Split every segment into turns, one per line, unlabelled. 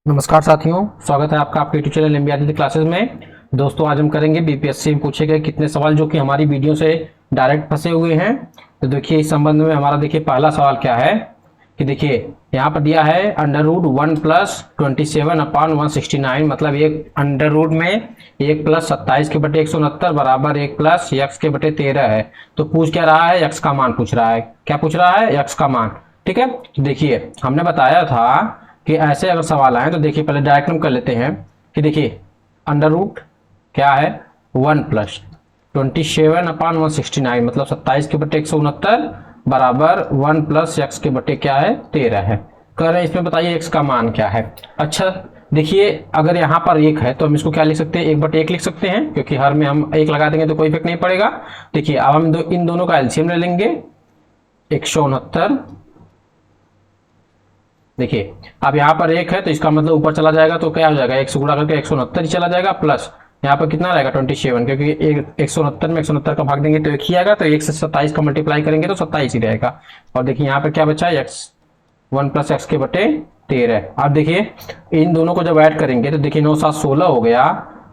नमस्कार साथियों, स्वागत है आपका आपके YouTube channel MB Aditya classes में। दोस्तों आज हम करेंगे बीपीएससी में पूछे गए कितने सवाल जो कि हमारी वीडियो से डायरेक्ट फंसे हुए हैं। तो देखिए इस संबंध में हमारा देखिए पहला सवाल क्या है कि देखिए यहाँ पर दिया है √1+27/169, मतलब एक अंडर रूट में 1+27/169 बराबर 1+x/13 है। तो पूछ क्या रहा है, x का मान पूछ रहा है। क्या पूछ रहा है? x का मान। ठीक है, तो देखिए हमने बताया था कि ऐसे अगर सवाल आए तो देखिए पहले डायरेक्ट हम कर लेते हैं कि देखिए अंडर रूट क्या है 1+27/169 मतलब 27/169 बराबर 1+x/13 क्या है 13 है। कह रहे हैं इसमें बताइए x का मान क्या है। अच्छा देखिए अगर यहाँ पर 1 है तो हम इसको क्या लिख सकते हैं, 1/1 लिख सकते हैं, क्योंकि हर में हम 1 लगा देंगे तो कोई इफेक्ट नहीं पड़ेगा। देखिए अब हम इन दोनों का एलसीएम ले लेंगे 169। देखिए अब यहाँ पर 1 है तो इसका मतलब ऊपर चला जाएगा तो क्या हो जाएगा, 1 से गुणा करके 169 ही चला जाएगा, प्लस यहाँ पर कितना रहेगा 27, क्योंकि 169 में 169 का भाग देंगे तो 1 ही आएगा, तो 1 से 27 का मल्टीप्लाई करेंगे तो 27 ही रहेगा। और देखिए यहाँ पर क्या बचा है, x 1+x/13। अब देखिए इन दोनों को जब ऐड करेंगे तो देखिए 9 7 16 हो गया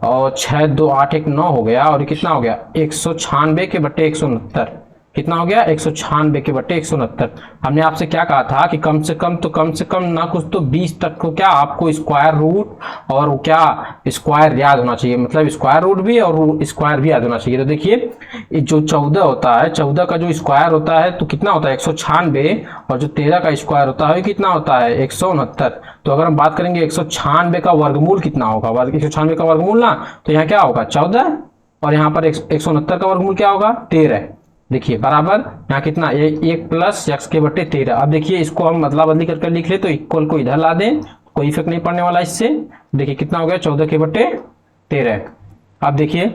और 6 2 8 1 9 हो गया, और ये कितना हो गया 196/169। कितना हो गया 196/169। हमने आपसे क्या कहा था कि कम से कम ना कुछ तो 20 तक को क्या आपको स्क्वायर रूट और क्या स्क्वायर याद होना चाहिए, मतलब स्क्वायर रूट भी और स्क्वायर भी याद होना चाहिए। तो देखिए जो 14 होता है, 14 का जो स्क्वायर होता है तो कितना होता है 196, और जो 13 का स्क्वायर होता है कितना होता है 169। तो अगर हम बात करेंगे 196 का वर्गमूल कितना होगा, 196 का वर्गमूल ना, तो यहाँ क्या होगा 14, और यहाँ पर 169 का वर्गमूल क्या होगा 13। देखिए बराबर यहाँ कितना 1+x/13। अब देखिए इसको हम अदला बदली करके लिख ले तो इक्वल को इधर ला दें, कोई इफेक्ट नहीं पड़ने वाला इससे। देखिए कितना हो गया 14/13। अब देखिए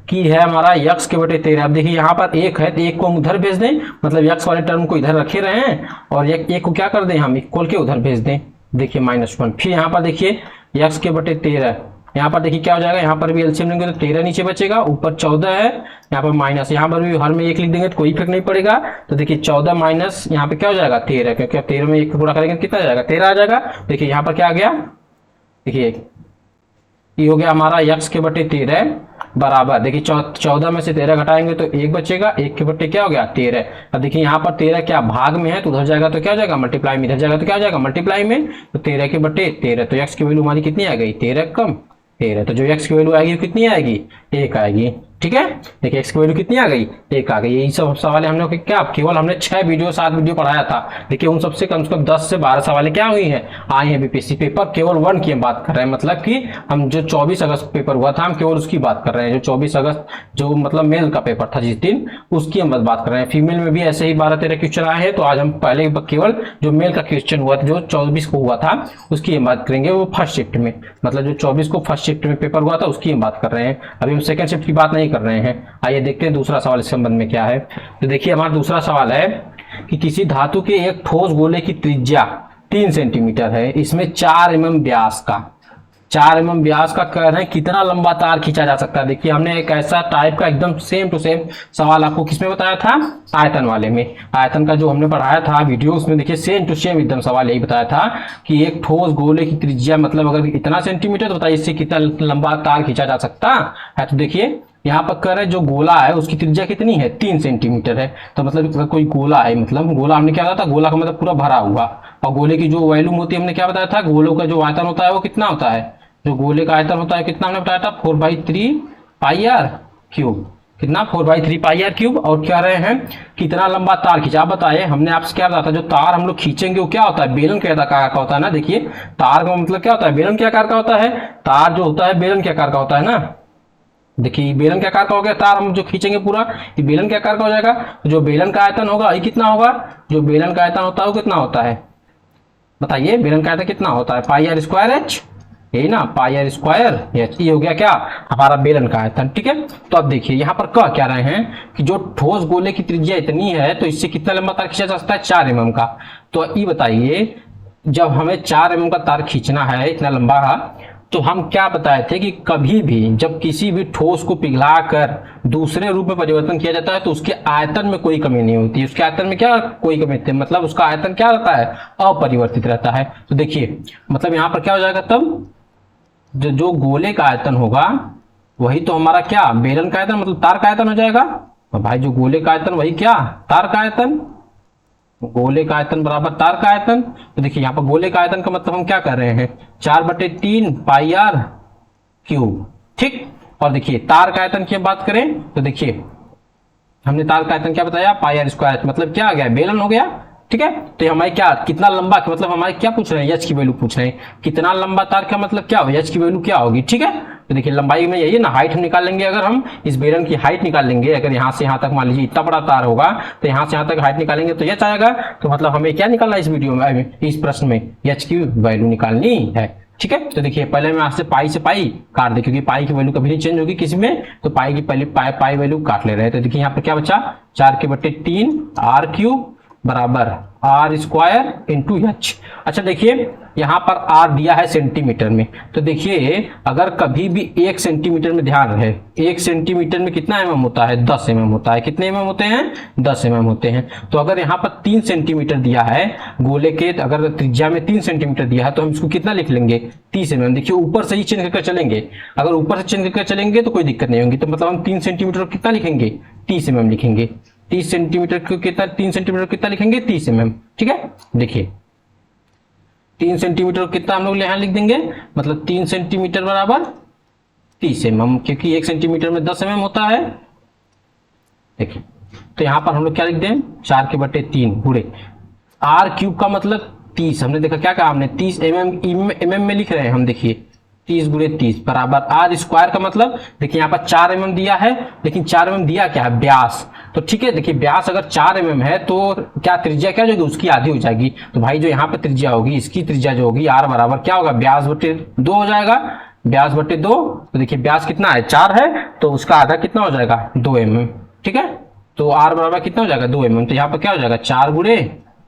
की है हमारा x/13। अब देखिए यहाँ पर 1 है तो 1 को हम उधर भेज दें, मतलब x वाले टर्म को इधर रखे रहे हैं और 1 को क्या कर दें हम इक्वल के उधर भेज दें। देखिए -1। फिर यहाँ पर देखिए x/13, यहाँ पर देखिए क्या हो जाएगा, यहाँ पर भी एलसीएम लेंगे तो 13 नीचे बचेगा, ऊपर 14 है, यहाँ पर माइनस, यहाँ पर भी हर में 1 लिख देंगे तो कोई इफेक्ट नहीं पड़ेगा। तो देखिए 14 माइनस यहाँ पे क्या हो जाएगा 13, क्योंकि 13 में 1 गुणा करेंगे तो कितना आ जाएगा 13 आ जाएगा। देखिए यहाँ पर क्या आ गया, देखिए ये हो गया हमारा x/13 बराबर, देखिए 14 में से 13 घटाएंगे तो 1 बचेगा, 1/13 क्या हो गया 13। अब देखिए यहाँ पर 13 क्या भाग में है तो उधर जाएगा तो क्या हो जाएगा मल्टीप्लाई में, इधर जाएगा तो क्या हो जाएगा मल्टीप्लाई में, तो 13/13। तो x की वैल्यू हमारी कितनी आ गई 13 कम 13। तो जो x की वैल्यू आएगी कितनी आएगी 1 आएगी। ठीक है, देखिए x की वैल्यू कितनी आ गई 1 आ गई। यही सब सवाल हमने क्या केवल हमने 6 वीडियो 7 वीडियो पढ़ाया था। देखिए उन सबसे कम से कम 10 से 12 सवाल क्या हुई हैं आए हैं बीपीएससी पेपर, केवल 1 की हम बात कर रहे हैं, मतलब कि हम जो 24 अगस्त पेपर हुआ था हम केवल उसकी बात कर रहे हैं। जो 24 अगस्त जो मतलब मेल का पेपर था जिस दिन, उसकी हम बात कर रहे हैं। फीमेल में भी ऐसे ही 12-13 क्वेश्चन आए हैं, तो आज हम पहले केवल जो मेल का क्वेश्चन हुआ था जो 24 को हुआ था उसकी हम बात करेंगे, वो फर्स्ट शिफ्ट में, मतलब जो 24 को फर्स्ट शिफ्ट में पेपर हुआ था उसकी हम बात कर रहे हैं। अभी हम सेकंड शिफ्ट की बात नहीं कर रहे हैं। आइए देखते हैं दूसरा सवाल इस संबंध में क्या है। तो देखिए हमारा दूसरा सवाल है कि किसी धातु के एक ठोस गोले की त्रिज्या 3 सेंटीमीटर है, इसमें 4 mm व्यास का 4 mm व्यास का कह रहे हैं कितना लंबा तार खींचा जा सकता है। देखिए हमने एक ऐसा टाइप का एकदम सेम टू सेम सवाल आपको किसमें बताया था, आयतन वाले में। आयतन का जो हमने पढ़ाया था वीडियो, उसमें देखिए सेम टू सेम एकदम सवाल यही बताया था कि एक ठोस गोले की त्रिज्या मतलब अगर इतना सेंटीमीटर तो बताइए इससे कितना लंबा तार खींचा जा सकता है। तो देखिए यहाँ पर कह रहे हैं जो गोला है उसकी त्रिज्या कितनी है 3 सेंटीमीटर है। तो मतलब अगर कोई गोला है, मतलब गोला हमने क्या बताया था, गोला का मतलब पूरा भरा हुआ, और गोले की जो वॉल्यूम होती है हमने क्या बताया था, गोलों का जो आयतन होता है वो कितना होता है, जो गोले का आयतन होता है कितना हमने बताया था 4/3πr³। कितना 4/3πr³। और कह रहे हैं कितना लंबा तार खींचा। आप बताए हमने आपसे क्या बताया था, जो तार हम लोग खींचेंगे वो क्या होता है बेलन के आकार का होता है ना। देखिए तार का मतलब क्या होता है बेलन के आकार का होता है, तार जो होता है बेलन के आकार का होता है ना। देखिए बेलन के आकार का हो गया तार, हम जो खींचेंगे पूरा ये बेलन के आकार का हो जाएगा। तो जो बेलन का आयतन होगा ये कितना होगा, जो बेलन का आयतन होता है वो कितना होता है बताइए, बेलन का आयतन कितना होता है πr²h, यही ना πr²h। ये हो गया क्या हमारा बेलन का आयतन। ठीक है, तो अब देखिए यहाँ पर कह क्या रहे हैं कि जो ठोस गोले की त्रिज्या इतनी है तो इससे कितना लंबा तार खींचा जा सकता है 4 mm का। तो ये बताइए जब हमें 4 mm का तार खींचना है इतना लंबा, तो हम क्या बताए थे कि कभी भी जब किसी भी ठोस को पिघलाकर दूसरे रूप में परिवर्तन किया जाता है तो उसके आयतन में कोई कमी नहीं होती। उसके आयतन में क्या कोई कमी नहीं, मतलब उसका आयतन क्या रहता है, अपरिवर्तित रहता है। तो देखिए मतलब यहाँ पर क्या हो जाएगा, तब जो गोले का आयतन होगा वही तो हमारा क्या बेलन का आयतन मतलब तार का आयतन हो जाएगा। और भाई जो गोले का आयतन वही क्या तार का आयतन, गोले का आयतन बराबर तार का आयतन। तो देखिए यहाँ पर गोले का आयतन का मतलब हम क्या कर रहे हैं, 4/3 पाई आर क्यूब, ठीक। और देखिए तार का आयतन की हम बात करें तो देखिए हमने तार का आयतन क्या बताया, पाई आर स्क्वायर, मतलब क्या आ गया बेलन हो गया, ठीक है। तो हमारे क्या कितना लंबा मतलब हमारे क्या पूछ रहे हैं, एच की वैल्यू पूछ रहे हैं, कितना लंबा तार का मतलब क्या हो, एच की वैल्यू क्या होगी, ठीक है। तो देखिए लंबाई में यही है ना, हाइट हम निकाल लेंगे, अगर हम इस बेलन की हाइट निकाल लेंगे, अगर यहाँ से यहाँ तक मान लीजिए इतना बड़ा तार होगा तो यहाँ से यहाँ तक हाइट निकालेंगे तो एच आएगा। तो मतलब हमें क्या निकालना है इस वीडियो में, इस प्रश्न में एच की वैल्यू निकालनी है, ठीक है। तो देखिए पहले मैं आपसे पाई से पाई काट दे, क्योंकि पाई की वैल्यू कभी नहीं चेंज होगी किसी में, तो पाई की पहले पाई वैल्यू काट ले रहे हैं। तो देखिए यहाँ पर क्या बचा, 4/3 आर क्यूब बराबर आर स्क्वायर इंटू एच। अच्छा देखिए यहाँ पर आर दिया है सेंटीमीटर में, तो देखिए अगर कभी भी 1 सेंटीमीटर में ध्यान रहे, 1 सेंटीमीटर में कितना mm होता है, 10 mm होता है। कितने mm होते हैं, 10 mm होते हैं। तो अगर यहाँ पर 3 सेंटीमीटर दिया है गोले के, अगर त्रिज्या में 3 सेंटीमीटर दिया है तो हम इसको कितना लिख लेंगे, 30 mm। देखिए ऊपर से ही चेंज करके चलेंगे, अगर ऊपर से चेंज करके चलेंगे तो कोई दिक्कत नहीं होगी। तो मतलब हम 3 सेंटीमीटर कितना लिखेंगे, 30 mm लिखेंगे। 30 सेंटीमीटर को कितना, 3 सेंटीमीटर कितना लिखेंगे, 30 mm, ठीक है। देखिए 3 सेंटीमीटर कितना हम लोग यहाँ लिख देंगे, मतलब 3 सेंटीमीटर बराबर 30 mm, क्योंकि 1 सेंटीमीटर में 10 mm होता है। देखिए तो यहाँ पर हम लोग क्या लिख दें, 4/3 गुणे आर क्यूब का मतलब 30, हमने देखा क्या कहा हमने 30 mm में लिख रहे हैं हम। देखिए 30 गुणे 30 बराबर आर स्क्वायर का मतलब देखिए यहाँ पर 4 mm दिया है, लेकिन 4 mm दिया क्या है, व्यास। तो ठीक है देखिए व्यास अगर 4 mm है तो क्या त्रिज्या क्या होगी, उसकी आधी हो जाएगी। तो भाई जो यहाँ पर त्रिज्या होगी, इसकी त्रिज्या जो होगी आर बराबर क्या होगा, व्यास/2 हो जाएगा, व्यास/2। तो देखिए व्यास कितना है, 4 है, तो उसका आधा कितना हो जाएगा, 2 mm, ठीक है। तो आर बराबर कितना हो जाएगा, 2 mm। तो यहाँ पर क्या हो जाएगा, 4 गुणे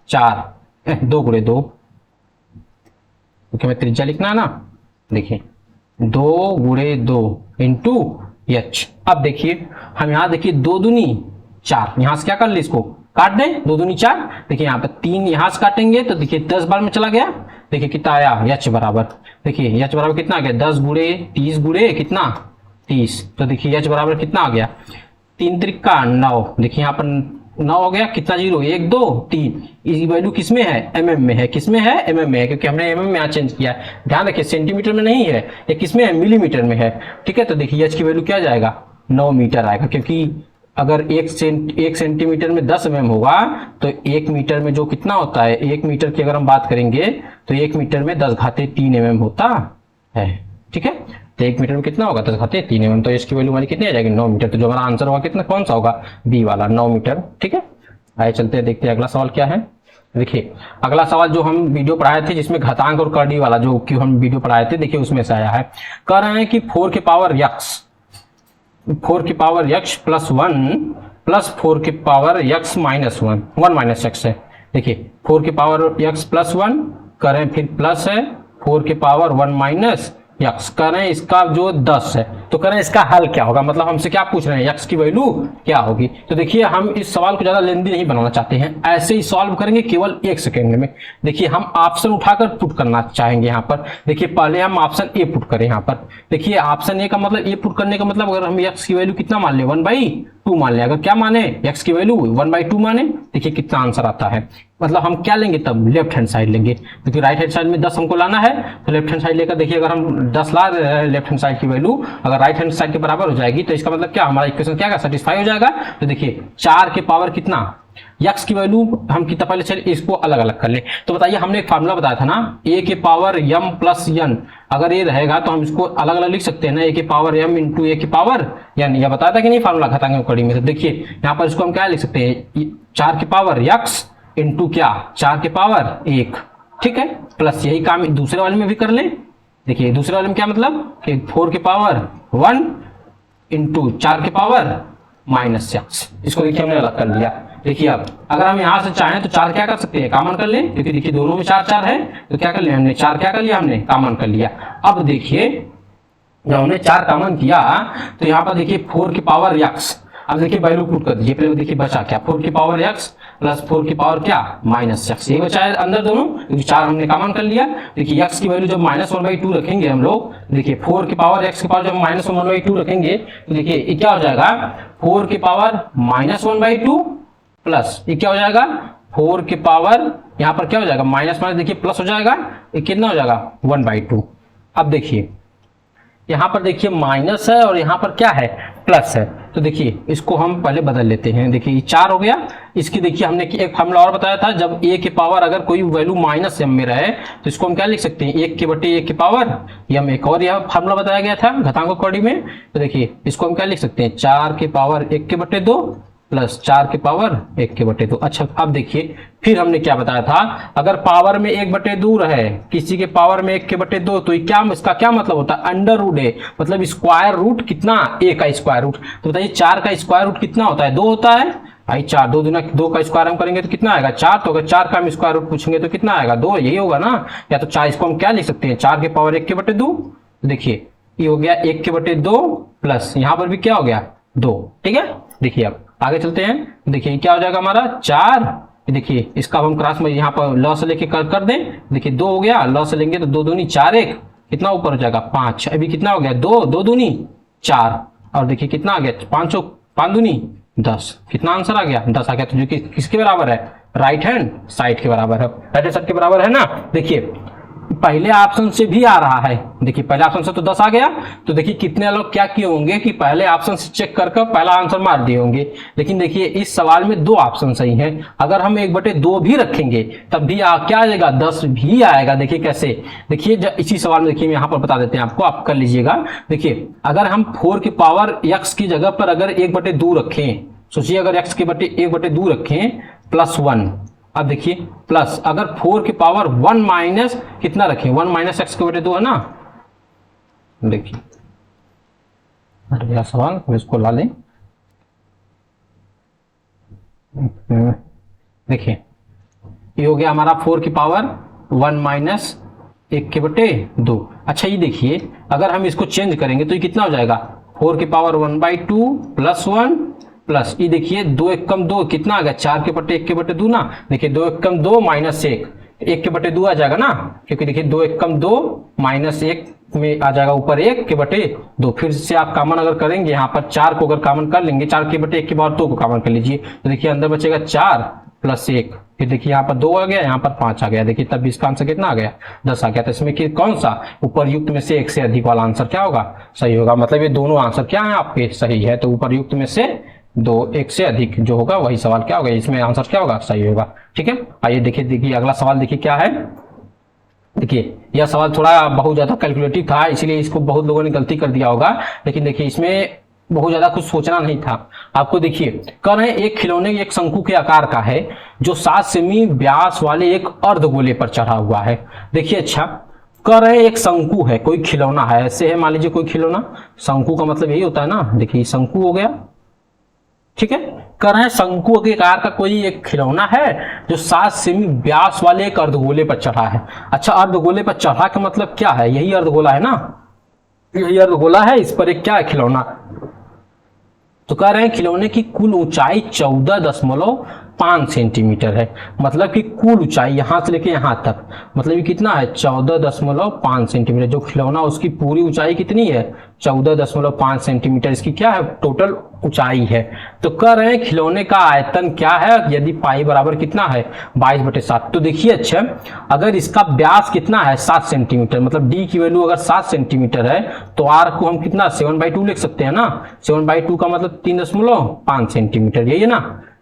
4 2 गुणे 2, क्योंकि हमें त्रिज्या लिखना है ना। देखिए 2 गुणे 2 इंटू एच। अब देखिए हम यहाँ देखिए 2 दूनी 4, यहाँ से क्या कर ले, इसको काट दें, 2 दूनी 4। देखिए यहाँ पर 3 यहाँ से काटेंगे तो देखिए 10 बार में चला गया। देखिए कितना आया, एच बराबर, देखिए एच बराबर कितना आ गया, 10 गुणे 30 गुणे कितना 30। तो देखिए एच बराबर कितना आ गया, 3 त्रिका 9। देखिए यहाँ पर 9 हो गया, कितना जीरो, 1 2 3। इसकी वैल्यू किसमें है, mm में है, किसमें है, mm में है, क्योंकि हमने mm में यहाँ चेंज किया है। ध्यान रखिए सेंटीमीटर में नहीं है, ये किसमें है, मिलीमीटर में है, ठीक है। तो देखिए एच की वैल्यू क्या जाएगा, 9 मीटर आएगा, क्योंकि अगर 1 सेंटीमीटर में 10 mm होगा तो 1 मीटर में जो कितना होता है, 1 मीटर की अगर हम बात करेंगे तो 1 मीटर में 10⁻³ mm होता है, ठीक है। तो 1 मीटर में कितना होगा, 10⁻³ mm। तो इसकी वैल्यू हमारी कितनी आ जाएगी, 9 मीटर। तो जो हमारा आंसर होगा कितना, कौन सा होगा, बी वाला, 9 मीटर, ठीक है। आइए चलते हैं, देखते हैं अगला सवाल क्या है। देखिए अगला सवाल जो हम वीडियो पढ़ाए थे जिसमें घातांक और करड़ी वाला जो कि हम वीडियो पढ़ाए थे, देखिए उसमें से आया है। कह रहे हैं कि 4 की पावर x प्लस 1 प्लस 4 की power x minus 1 minus x है। देखिए 4 की पावर x प्लस 1 करें, फिर प्लस है 4 की पावर 1 माइनस x करें, इसका जो 10 है, तो करें इसका हल क्या होगा, मतलब हमसे क्या पूछ रहे हैं, x की वैल्यू क्या होगी। तो देखिए हम इस सवाल को ज्यादा लेंदी नहीं बनाना चाहते हैं, ऐसे ही सॉल्व करेंगे केवल 1 सेकेंड में। देखिए हम ऑप्शन उठाकर पुट करना चाहेंगे यहाँ पर। देखिए पहले हम ऑप्शन ए पुट करें यहाँ पर। देखिए ऑप्शन ए का मतलब, ए पुट करने का मतलब अगर हम x की वैल्यू कितना मान ले, 1/2 मान ले, अगर क्या माने, x की वैल्यू 1/2 माने, देखिए कितना आंसर आता है। मतलब हम क्या लेंगे तब, लेफ्ट हैंड साइड लेंगे, क्योंकि राइट हैंड साइड में 10 हमको लाना है, तो लेफ्ट हैंड साइड लेकर देखिए अगर हम 10 ला रहे हैं लेफ्ट हैंड साइड की वैल्यू अगर राइट हैंड साइड के बराबर हो जाएगी तो इसका मतलब क्या, हमारा इक्वेशन क्या सेटिस्फाई हो जाएगा। तो देखिए 4 के पावर कितना, x की वैल्यू हम कितना, पहले चलिए इसको अलग अलग कर ले। तो बताइए हमने एक फार्मूला बताया था ना, a के पावर m प्लस n, अगर ये रहेगा तो हम इसको अलग अलग लिख सकते हैं ना, a के पावर m इंटू a के पावर n, यह बताया था कि नहीं फार्मूला घातांक और कड़ी में। तो देखिए यहाँ पर इसको हम क्या लिख सकते हैं, 4 के पावर x इंटू क्या, 4 के पावर 1, ठीक है, प्लस यही काम दूसरे वाले में भी कर ले। देखिए दूसरे वाले में क्या मतलब कि 4 के पावर 1 इंटू 4 के पावर -x। इसको देखिए हमने अलग कर लिया। देखिए अब अगर हम यहाँ से चाहें तो 4 क्या कर सकते हैं, कॉमन कर लें, क्योंकि देखिए दोनों में 4 4 है, तो क्या कर लिया हमने, 4 क्या कर लिया हमने, कॉमन कर लिया। अब देखिए जब हमने 4 कॉमन किया तो यहाँ पर देखिए 4 की पावर x, अब देखिए वैल्यू पुट कर दीजिए। पहले देखिए बचा क्या, 4 की पावर x प्लस 4 की पावर क्या, -x। ये बचा है अंदर दोनों, क्योंकि 4 हमने कॉमन कर लिया। देखिए x की वैल्यू जब -1/2 रखेंगे हम लोग, देखिए 4 की पावर x की पावर जब -1/2 रखेंगे तो देखिए ये क्या हो जाएगा, 4 की पावर -1/2 प्लस ये क्या हो जाएगा, 4 की पावर यहाँ पर क्या हो जाएगा, माइनस माइनस देखिए प्लस हो जाएगा, ये कितना हो जाएगा 1/2। अब देखिए यहाँ पर देखिए माइनस है और यहाँ पर क्या है, प्लस है। तो देखिए इसको हम पहले बदल लेते हैं। देखिए ये 4 हो गया, इसकी देखिए हमने एक फॉर्मूला और बताया था, जब a की पावर अगर कोई वैल्यू माइनस m में रहे तो इसको हम क्या लिख सकते हैं, 1 की पावर m। एक और यह फॉर्मूला बताया गया था घातांक कौड़ी में, तो देखिए इसको हम क्या लिख सकते हैं, 4 की पावर 1/2 प्लस 4 की पावर 1/2। अच्छा अब देखिए फिर हमने क्या बताया था, अगर पावर में 1/2 रहे, किसी के पावर में 1/2, तो क्या इसका क्या मतलब होता है, अंडर रूट है, मतलब स्क्वायर रूट कितना, a का स्क्वायर रूट। तो बताइए 4 का स्क्वायर रूट कितना होता है, 2 होता है भाई। 4 2 दूना 2 का स्क्वायर हम करेंगे तो कितना आएगा 4, तो अगर 4 का हम स्क्वायर रूट पूछेंगे तो कितना आएगा 2, यही होगा ना। या तो 4, इसको हम क्या लिख सकते हैं, 4 की पावर 1/2। देखिए ये हो गया 1/2 प्लस यहाँ पर भी क्या हो गया 2, ठीक है। देखिए अब आगे चलते हैं, देखिए क्या हो जाएगा हमारा 4, देखिए इसका हम क्रॉस में यहाँ पर लॉ से लेके कर दें, देखिए 2 हो गया, लॉ से लेंगे तो 2 दूनी 4, 1 कितना ऊपर हो जाएगा 5, अभी कितना हो गया 2 2 दूनी 4, और देखिए कितना आ गया 5 दूनी 10, कितना आंसर आ गया 10 आ गया। तो जो कि किसके बराबर है, राइट हैंड साइड के बराबर है, राइट हैंड साइड के बराबर है ना। देखिए पहले ऑप्शन से भी आ रहा है, देखिए पहले ऑप्शन से तो 10 आ गया, तो देखिए कितने लोग क्या किए होंगे कि पहले ऑप्शन से चेक करके पहला आंसर मार दिए होंगे। लेकिन देखिए इस सवाल में 2 ऑप्शन सही हैं, अगर हम 1/2 भी रखेंगे तब भी क्या आ जाएगा 10 भी आएगा। देखिए कैसे, देखिए इसी सवाल में देखिए यहाँ पर बता देते हैं आपको, आप कर लीजिएगा। देखिए अगर हम 4 की पावर x की जगह पर अगर 1/2 रखें, सोचिए अगर x के बटे 1/2 रखें प्लस 1, अब देखिए प्लस अगर 4 की पावर 1 माइनस कितना रखें, 1 माइनस x के बटे 2 है ना। देखिए अगला सवाल इसको ला लें, देखिए ये हो गया हमारा 4 की पावर 1 माइनस 1/2। अच्छा ये देखिए अगर हम इसको चेंज करेंगे तो ये कितना हो जाएगा, 4 की पावर 1/2 प्लस 1 प्लस ये देखिए 2 1 कम 2 कितना आ गया, 4 के बटे 1/2 ना। देखिए 2 1 कम 2 माइनस 1/2 आ जाएगा ना, क्योंकि देखिए 2 1 कम 2 माइनस 1 में आ जाएगा ऊपर 1/2। फिर से आप कॉमन अगर करेंगे यहाँ पर 4 को अगर कॉमन कर लेंगे, 4 के बटे 1 के बाद 2 को कॉमन कर लीजिए, तो देखिए अंदर बचेगा 4 प्लस 1, फिर देखिए यहाँ पर 2 आ गया, यहाँ पर 5 आ गया। देखिए तब इसका आंसर कितना आ गया 10 आ गया। तो इसमें कि कौन सा उपरयुक्त में से 1 से अधिक वाला आंसर क्या होगा, सही होगा। मतलब ये दोनों आंसर क्या है आपके सही है, तो उपरयुक्त में से 1 से अधिक जो होगा वही सवाल क्या होगा, इसमें आंसर क्या होगा, सही होगा। ठीक है, आइए देखिए अगला सवाल देखिए क्या है। देखिए यह सवाल थोड़ा बहुत ज्यादा कैलकुलेटिव था, इसलिए इसको बहुत लोगों ने गलती कर दिया होगा, लेकिन देखिए इसमें बहुत ज्यादा कुछ सोचना नहीं था आपको। देखिए कह रहे हैं एक खिलौने एक शंकु के आकार का है जो 7 सेमी व्यास वाले एक अर्धगोले पर चढ़ा हुआ है। देखिए अच्छा कह रहे हैं एक शंकु है, कोई खिलौना है, ऐसे है मान लीजिए कोई खिलौना, शंकु का मतलब यही होता है ना। देखिए शंकु हो गया, ठीक है। कह रहे हैं शंकु के आकार का कोई एक खिलौना है जो 7 सेमी व्यास वाले एक अर्धगोले पर चढ़ा है। अच्छा अर्धगोले पर चढ़ा का मतलब क्या है, यही अर्धगोला है ना, यही अर्धगोला है, इस पर एक क्या है खिलौना। तो कह रहे हैं खिलौने की कुल ऊंचाई 14.5 सेंटीमीटर है, मतलब कि कुल ऊंचाई यहां से लेके यहां तक, मतलब ये कितना है 14.5 सेंटीमीटर। जो खिलौना उसकी पूरी ऊंचाई कितनी है 14.5 सेंटीमीटर, इसकी क्या है टोटल ऊंचाई है। तो कह रहे हैं खिलौने का आयतन क्या है, यदि पाई बराबर कितना है 22/7। तो देखिए अच्छा अगर इसका व्यास कितना है 7 सेंटीमीटर, मतलब डी की वैल्यू अगर 7 सेंटीमीटर है तो आर को हम कितना 7/2 लिख सकते हैं ना। 7/2 का मतलब 3.5 सेंटीमीटर, यही है ना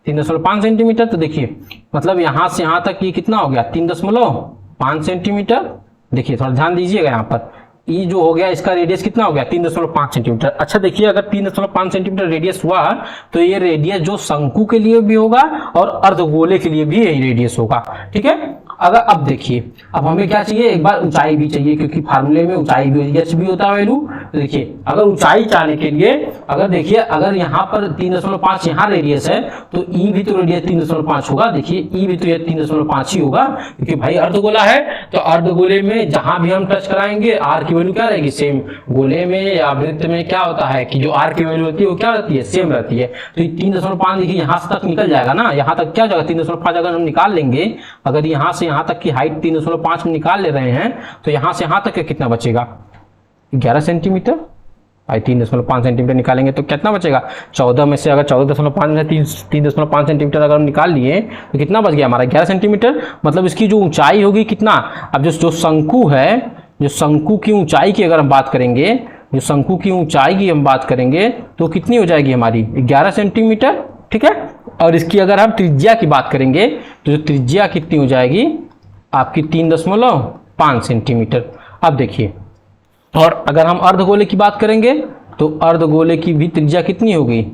3.5 सेंटीमीटर। तो देखिए मतलब यहां से यहां तक ये कितना हो गया 3.5 सेंटीमीटर। देखिए थोड़ा ध्यान दीजिएगा यहाँ पर ई जो हो गया इसका रेडियस कितना हो गया 3.5 सेंटीमीटर। अच्छा देखिए अगर 3.5 सेंटीमीटर रेडियस हुआ तो ये रेडियस जो शंकु के लिए भी होगा और अर्धगोले के लिए भी यही रेडियस होगा। ठीक है, अगर अब देखिए अब हमें क्या चाहिए, एक बार ऊंचाई भी चाहिए क्योंकि फार्मूले में ऊंचाई भी एच भी होता है वैल्यू। तो देखिए अगर ऊंचाई चाहने के लिए अगर देखिए अगर यहाँ पर 3.5 यहाँ रेडियस है तो ई भी तो रेडियस 3.5 होगा। देखिए ई भी तो ये 3.5 ही होगा क्योंकि भाई अर्धगोला है। तो अर्धगोले में जहां भी हम टच कराएंगे आर की वैल्यू क्या रहेगी सेम। गोले में या वृत्त में क्या होता है कि जो आर की वैल्यू होती है वो क्या रहती है सेम रहती है। तो 3.5 देखिए यहाँ से तक निकल जाएगा ना, यहाँ तक क्या हो जाएगा 3.5 अगर हम निकाल लेंगे, अगर यहाँ से यहाँ तक की हाइट 3.5 में निकाल ले रहे हैं तो यहाँ से यहाँ तक कितना बचेगा 11 सेंटीमीटर। भाई 3.5 सेंटीमीटर निकालेंगे तो कितना बचेगा 14 में से अगर 14.5 में 3.5 सेंटीमीटर अगर हम निकाल लिए तो कितना बच गया हमारा 11 सेंटीमीटर। मतलब इसकी जो ऊंचाई होगी कितना, अब जो शंकु है, जो शंकु की ऊंचाई की अगर हम बात करेंगे, जो शंकु की ऊंचाई की हम बात करेंगे तो कितनी हो जाएगी हमारी 11 सेंटीमीटर। ठीक है, और इसकी अगर हम त्रिज्या की बात करेंगे तो जो त्रिज्या कितनी हो जाएगी आपकी 3.5 सेंटीमीटर। अब देखिए और अगर हम अर्धगोले की बात करेंगे तो अर्धगोले की भी त्रिज्या कितनी होगी,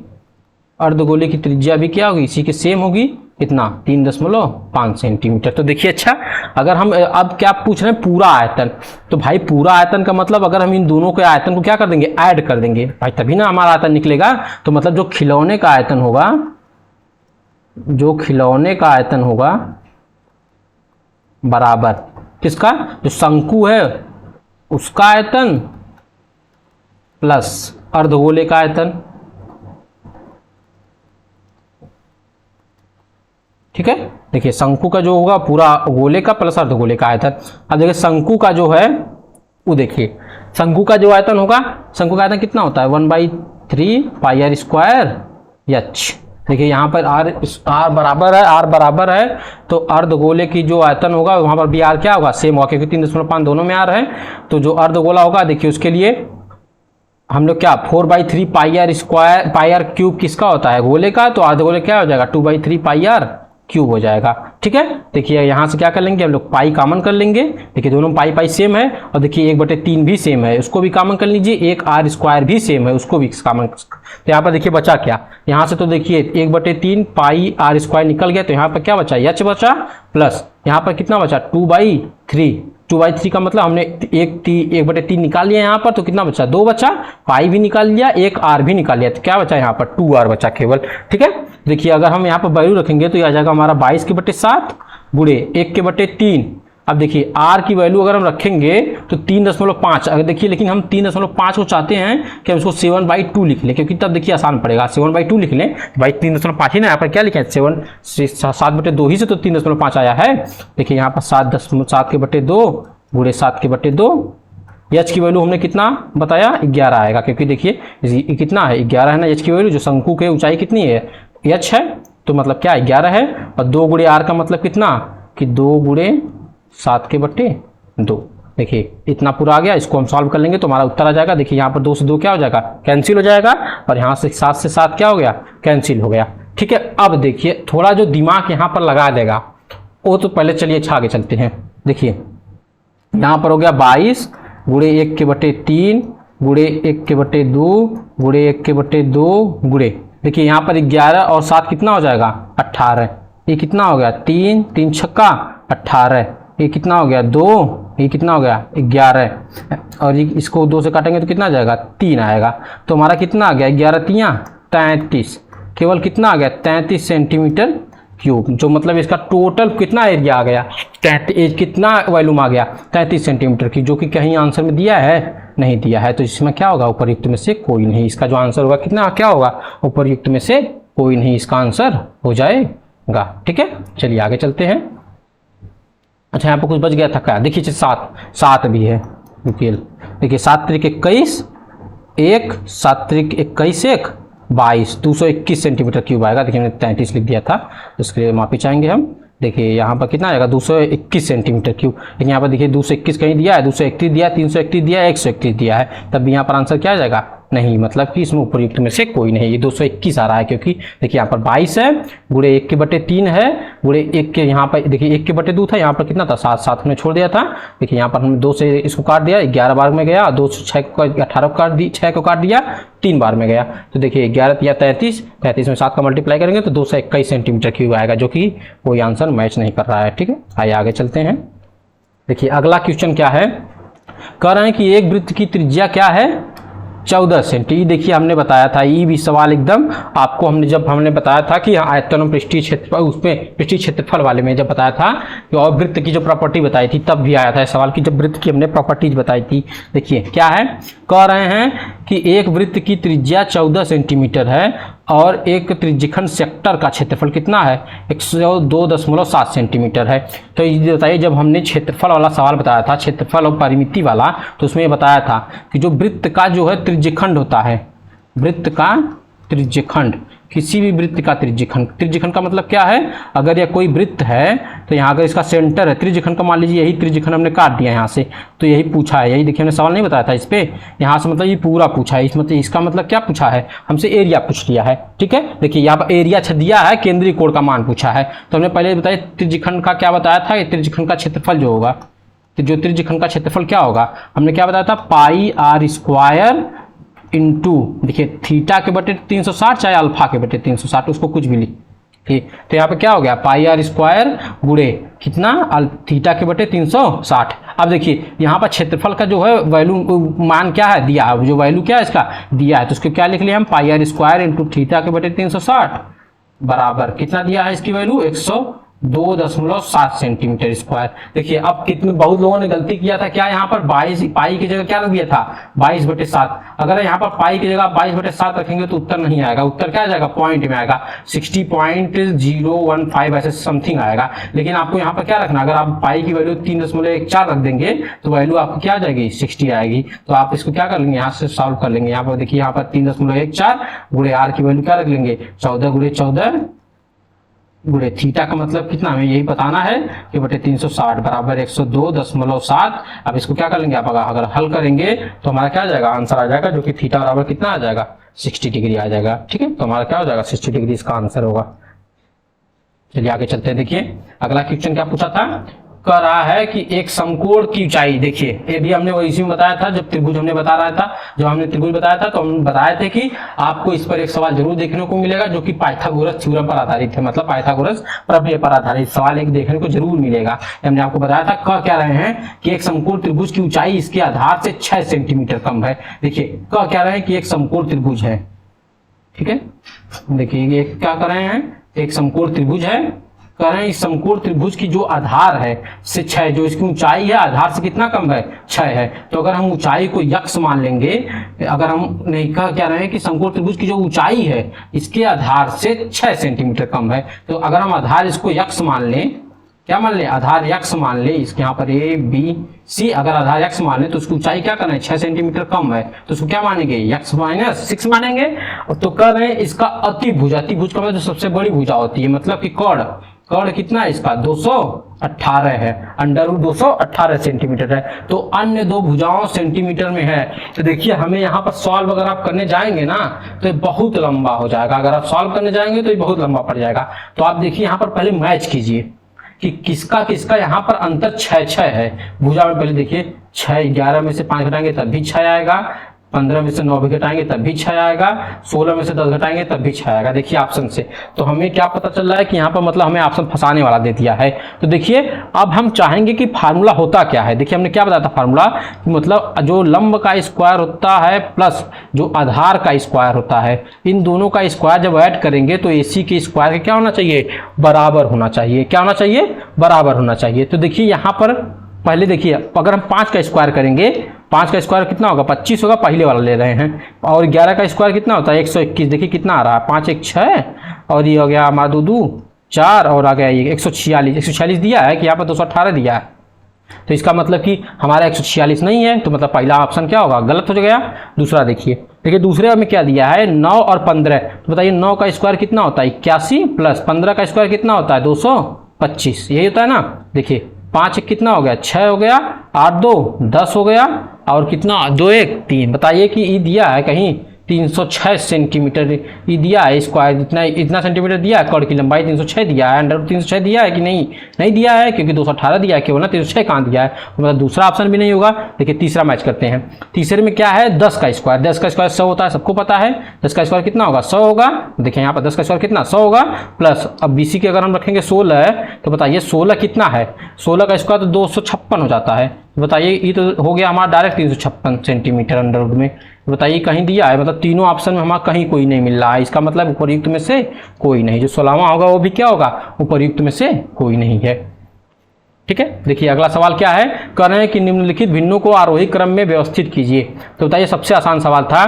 अर्धगोले की त्रिज्या भी क्या होगी इसी के सेम होगी कितना 3.5 सेंटीमीटर। तो देखिए अच्छा अगर हम अब क्या पूछ रहे हैं पूरा आयतन, तो भाई पूरा आयतन का मतलब अगर हम इन दोनों के आयतन को क्या कर देंगे ऐड कर देंगे भाई तभी ना हमारा आयतन निकलेगा। तो मतलब जो खिलौने का आयतन होगा, जो खिलौने का आयतन होगा बराबर किसका, जो शंकु है उसका आयतन प्लस अर्धगोले का आयतन। ठीक है, देखिए शंकु का जो होगा पूरा गोले का प्लस अर्धगोले का आयतन। अब देखिए शंकु का जो है वो देखिए शंकु का जो आयतन होगा, शंकु का आयतन कितना होता है 1/3 पाई आर स्क्वायर एच। देखिए यहाँ पर आर बराबर है तो अर्धगोले की जो आयतन होगा वहां पर भी आर क्या होगा सेम होगा क्योंकि 3.5 दोनों में आर है। तो जो अर्धगोला होगा देखिए उसके लिए हम लोग क्या 4/3 pi r square, pi r cube किसका होता है गोले का, तो अर्धगोले क्या हो जाएगा 2/3 पाई आर क्यूब हो जाएगा। ठीक है, देखिए यहाँ से क्या कर लेंगे हम लोग पाई कॉमन कर लेंगे। देखिए दोनों पाई सेम है और देखिए 1/3 भी सेम है उसको भी कॉमन कर लीजिए, एक आर स्क्वायर भी सेम है उसको भी कॉमन। तो यहाँ पर देखिए बचा क्या, यहाँ से तो देखिए 1/3 पाई आर स्क्वायर निकल गया तो यहाँ पर क्या बचा एच बचा प्लस यहाँ पर कितना बचा 2/3 का मतलब हमने 1/3 निकाल लिया यहाँ पर तो कितना बचा 2 बचा, पाई भी निकाल लिया, एक आर भी निकाल लिया तो क्या बचा यहाँ पर 2r बचा केवल। ठीक है, देखिए अगर हम यहाँ पर वैल्यू रखेंगे तो यह आ जाएगा हमारा 22/7 गुणे 1/3। अब देखिए r की वैल्यू अगर हम रखेंगे तो 3.5 अगर देखिए, लेकिन हम 3.5 को चाहते हैं कि हम इसको 7/2 लिख लें क्योंकि तब देखिए आसान पड़ेगा 7/2 लिख लें भाई 3.5 ही ना, यहाँ पर क्या लिखें 7/2 ही से तो 3.5 आया है। देखिए यहाँ पर 7/2 गुणे 7/2 एच की वैल्यू हमने कितना बताया 11 आएगा क्योंकि देखिए कितना है 11 है ना एच की वैल्यू, जो शंकु की ऊंचाई कितनी है एच है तो मतलब क्या 11 है और 2 गुणे आर का मतलब कितना कि 2 गुणे 7/2। देखिए इतना पूरा आ गया, इसको हम सॉल्व कर लेंगे तो हमारा उत्तर आ जाएगा। देखिए यहाँ पर 2 से 2 क्या हो जाएगा कैंसिल हो जाएगा और यहाँ से 7 से 7 क्या हो गया कैंसिल हो गया। ठीक है, अब देखिए थोड़ा जो दिमाग यहाँ पर लगा देगा वो तो पहले चलिए अच्छा आगे चलते हैं। देखिए यहाँ पर हो गया 22 गुणे 1/3 गुणे 1/2 गुणे 1/2 गुणे देखिए यहाँ पर 11 और 7 कितना हो जाएगा 18। ये कितना हो गया 3 छक्का 18, ये कितना हो गया 2, ये कितना हो गया 11 और इसको 2 से काटेंगे तो कितना आ जाएगा 3 आएगा। तो हमारा कितना आ गया 11×3 33, केवल कितना आ गया 33 सेंटीमीटर क्यूब, जो मतलब इसका टोटल कितना एरिया आ गया कितना वॉल्यूम आ गया 33 सेंटीमीटर की, जो कि कहीं आंसर में दिया है नहीं दिया है। तो इसमें क्या होगा उपरयुक्त में से कोई नहीं, इसका जो आंसर होगा कितना क्या होगा उपरयुक्त में से कोई नहीं, इसका आंसर हो जाएगा। ठीक है, चलिए आगे चलते हैं। अच्छा यहाँ पर कुछ बच गया था क्या, देखिए 7 भी है, देखिए 7 त्रिक 21 1 7 त्रिक 21 1 22 221 सेंटीमीटर क्यूब आएगा। देखिए मैंने 33 लिख दिया था इसके लिए माफी चाहेंगे हम। देखिए यहाँ पर कितना आएगा 221 सेंटीमीटर क्यूब, लेकिन यहाँ पर देखिए 221 कहीं दिया है 231 दिया है 331 दिया है 131 दिया है, तब भी यहाँ पर आंसर क्या आ जाएगा नहीं, मतलब कि इसमें उपयुक्त में से कोई नहीं, ये 221 आ रहा है, क्योंकि देखिए यहाँ पर 22 है, गुणे 1/3 है, गुणे 1 के यहाँ पर देखिए 1/2 था, यहाँ पर कितना था 7, 7 में छोड़ दिया था। देखिए यहाँ पर हमने 2 से इसको काट दिया, 11 बार में गया, 2 से 6 को 18 को काट दी, 6 को काट दिया, 3 बार में गया। तो देखिए 11 या 33, 33 में 7 का मल्टीप्लाई करेंगे तो 221 सेंटीमीटर क्यूब आएगा, जो कि कोई आंसर मैच नहीं कर रहा है। ठीक है, आइए आगे चलते हैं। देखिए अगला क्वेश्चन क्या है, कह रहे हैं कि एक वृत्त की त्रिज्या क्या है 14 सेंटी। देखिए हमने बताया था, ये भी सवाल एकदम आपको हमने बताया था कि आयतन और पृष्ठीय क्षेत्रफल, उसमें पृष्ठीय क्षेत्रफल वाले में जब बताया था कि और वृत्त की जो प्रॉपर्टी बताई थी तब भी आया था सवाल की, जब वृत्त की हमने प्रॉपर्टीज बताई थी। देखिए क्या है, कह रहे हैं कि एक वृत्त की त्रिज्या 14 सेंटीमीटर है और एक त्रिज्यखंड सेक्टर का क्षेत्रफल कितना है 102.7 सेंटीमीटर है। तो ये बताइए, जब हमने क्षेत्रफल वाला सवाल बताया था, क्षेत्रफल और परिमिति वाला, तो उसमें बताया था कि जो वृत्त का जो है त्रिज्यखंड होता है, वृत्त का त्रिज्यखंड, किसी भी वृत्त का त्रिज्यखंड, त्रिज्यखंड का मतलब क्या है, अगर यह कोई वृत्त है तो यहाँ अगर इसका सेंटर है त्रिज्यखंड का, मान लीजिए यही त्रिज्यखंड हमने काट दिया यहाँ से, तो यही पूछा है, यही देखिए हमने सवाल नहीं बताया था इस पे, यहाँ से मतलब ये पूरा पूछा है, इसका मतलब क्या पूछा है, हमसे एरिया पूछ लिया है। ठीक है, देखिए यहाँ पर एरिया दिया है, केंद्रीय कोण का मान पूछा है। तो हमने पहले बताया त्रिज्यखंड का क्या बताया था, कि त्रिज्यखंड का क्षेत्रफल जो होगा, तो जो त्रिज्यखंड का क्षेत्रफल क्या होगा, हमने क्या बताया था, πr² इंटू, देखिए थीटा के बटे 360 चाहे अल्फा के बटे 360, उसको कुछ भी लिख, ठीक। तो यहाँ पे क्या हो गया, πr² गुणे कितना थीटा के बटे 360। अब देखिए यहाँ पर क्षेत्रफल का जो है वैल्यू मान क्या है दिया है, जो वैल्यू क्या है इसका दिया है, तो उसको क्या लिख लिया हम, πr² इंटू थीटा के बटे 360 बराबर कितना दिया है इसकी वैल्यू 102.7 सेंटीमीटर स्क्वायर। देखिए अब कितने बहुत लोगों ने गलती किया था, क्या यहाँ पर 22 पाई की जगह क्या रख दिया था 22/7। अगर यहाँ पर पाई की जगह 22/7 रखेंगे तो उत्तर नहीं आएगा, उत्तर क्या आ जाएगा पॉइंट में आएगा, 60.015 ऐसे समथिंग आएगा। लेकिन आपको यहाँ पर क्या रखना, अगर आप पाई की वैल्यू 3.14 रख देंगे तो वैल्यू आपको क्या आ जाएगी 60 आएगी। तो आप इसको क्या कर लेंगे, यहाँ से सॉल्व कर लेंगे। यहाँ पर देखिए यहाँ पर 3.14 गुणे आर की वैल्यू क्या रख लेंगे 14 गुणे 14 गुणे थीटा का मतलब कितना, हमें यही बताना है कि बटे 360 बराबर 102.7। अब इसको क्या कर लेंगे आप, अगर हल करेंगे तो हमारा क्या आ जाएगा, आंसर आ जाएगा, जो कि थीटा बराबर कितना आ जाएगा 60 डिग्री आ जाएगा। ठीक है, तो हमारा क्या हो जाएगा 60 डिग्री इसका आंसर होगा। चलिए आगे चलते हैं। देखिए अगला क्वेश्चन क्या पूछा था, कह रहा है कि एक समकोण की ऊंचाई, देखिए ये भी हमने वही में बताया था जब त्रिभुज हमने बता रहा था, जब हमने त्रिभुज बताया था तो हम बताए थे कि आपको इस पर एक सवाल जरूर देखने को मिलेगा जो कि पाइथागोरस थ्योरम पर आधारित है, मतलब पाइथागोरस प्रमेय पर आधारित सवाल एक देखने को जरूर मिलेगा। हमने आपको बताया था, कह क्या रहे हैं कि एक समकोण त्रिभुज की ऊंचाई इसके आधार से 6 सेंटीमीटर कम है। देखिए कह क्या रहे हैं कि एक समकोण त्रिभुज है, ठीक है, देखिए ये क्या कर रहे हैं, एक समकोण त्रिभुज है, कह रहे हैं इस समकोण त्रिभुज की जो आधार है से 6, जो इसकी ऊंचाई है आधार से कितना कम है 6 है। तो अगर हम ऊंचाई को यक्ष मान लेंगे, अगर हम नहीं कह क्या रहे हैं कि समकोण त्रिभुज की जो ऊंचाई है इसके आधार से 6 सेंटीमीटर कम है, तो अगर हम आधार इसको यक्ष मान लें, क्या मान लें, आधार यक्ष मान ले, इसके यहाँ पर ए बी सी, अगर आधार यक्ष मान ले तो उसकी ऊंचाई क्या करना है 6 सेंटीमीटर कम है, तो उसको क्या मानेंगे यक्ष माइनस 6 मानेंगे। तो कह रहे हैं इसका अतिभुज, अतिभुज का मतलब जो सबसे बड़ी भुजा होती है, मतलब कि कर्ण कितना है इसका 218 है, अंडर रूट 218 सेंटीमीटर है। तो अन्य दो भुजाओं सेंटीमीटर में है। तो देखिए हमें यहाँ पर सॉल्व अगर आप करने जाएंगे ना तो ये बहुत लंबा हो जाएगा, अगर आप सॉल्व करने जाएंगे तो ये बहुत लंबा पड़ जाएगा। तो आप देखिए यहाँ पर पहले मैच कीजिए कि किसका किसका यहाँ पर अंतर 6 है भुजा में। पहले देखिए 6, 11 में से 5 घटाएंगे तब भी 6 आएगा, 15 में से 9 भी घटाएंगे तब भी 6 आएगा, 16 में से 10 घटाएंगे तब भी 6 आएगा। देखिए ऑप्शन से तो हमें क्या पता चल रहा है कि यहाँ पर मतलब हमें ऑप्शन फंसाने वाला दे दिया है। तो देखिए अब हम चाहेंगे कि फार्मूला होता क्या है। देखिए हमने क्या बताया था फार्मूला, मतलब जो लंब का स्क्वायर होता है प्लस जो आधार का स्क्वायर होता है, इन दोनों का स्क्वायर जब ऐड करेंगे तो AC के स्क्वायर क्या होना चाहिए, बराबर होना चाहिए। क्या होना चाहिए, बराबर होना चाहिए। तो देखिए यहाँ पर पहले देखिए अगर हम 5 का स्क्वायर करेंगे, 5 का स्क्वायर कितना होगा 25 होगा, पहले वाला ले रहे हैं, और 11 का स्क्वायर कितना होता है 121। देखिए कितना आ रहा है 5 1 6 और ये हो गया हमारा 2 2 4 और आ गया ये 146 दिया है कि यहाँ पर 218 दिया है। तो इसका मतलब कि हमारा 146 नहीं है, तो मतलब पहला ऑप्शन क्या होगा गलत हो गया। दूसरा देखिए दूसरे में क्या दिया है 9 और 15। तो बताइए 9 का स्क्वायर कितना होता है 81 प्लस 15 का स्क्वायर कितना होता है 225, यही होता है ना। देखिए 5 एक कितना हो गया 6 हो गया, 8 2 10 हो गया, और कितना 2 1 3। बताइए कि ई दिया है कहीं 306 सेंटीमीटर ये दिया है, स्क्वायर इतना सेंटीमीटर दिया है, कर्ण की लंबाई 306 दिया है, अंडर 306 दिया है कि नहीं, नहीं दिया है क्योंकि 218 दिया है केवल ना, 306 कहाँ दिया है, मतलब दूसरा ऑप्शन भी नहीं होगा। देखिए तीसरा मैच करते हैं। तीसरे में क्या है 10 का स्क्वायर, 10 का स्क्वायर 100 होता है, सबको पता है। 10 का स्क्वायर कितना होगा 100 होगा। देखिए यहाँ पर 10 का स्क्वायर कितना 100 होगा, प्लस अब BC के अगर हम रखेंगे 16 तो बताइए 16 कितना है, 16 का स्क्वायर तो 256 हो जाता है। बताइए ये तो हो गया हमारा डायरेक्ट 356 सेंटीमीटर अंडरवुड में। बताइए कहीं दिया है, मतलब तीनों ऑप्शन में हमारा कहीं कोई नहीं मिल रहा है, इसका मतलब उपरयुक्त में से कोई नहीं। जो 16वां होगा वो भी क्या होगा उपरयुक्त में से कोई नहीं है। ठीक है, देखिए अगला सवाल क्या है, कह रहे हैं कि निम्नलिखित भिन्नों को आरोही क्रम में व्यवस्थित कीजिए। तो बताइए सबसे आसान सवाल था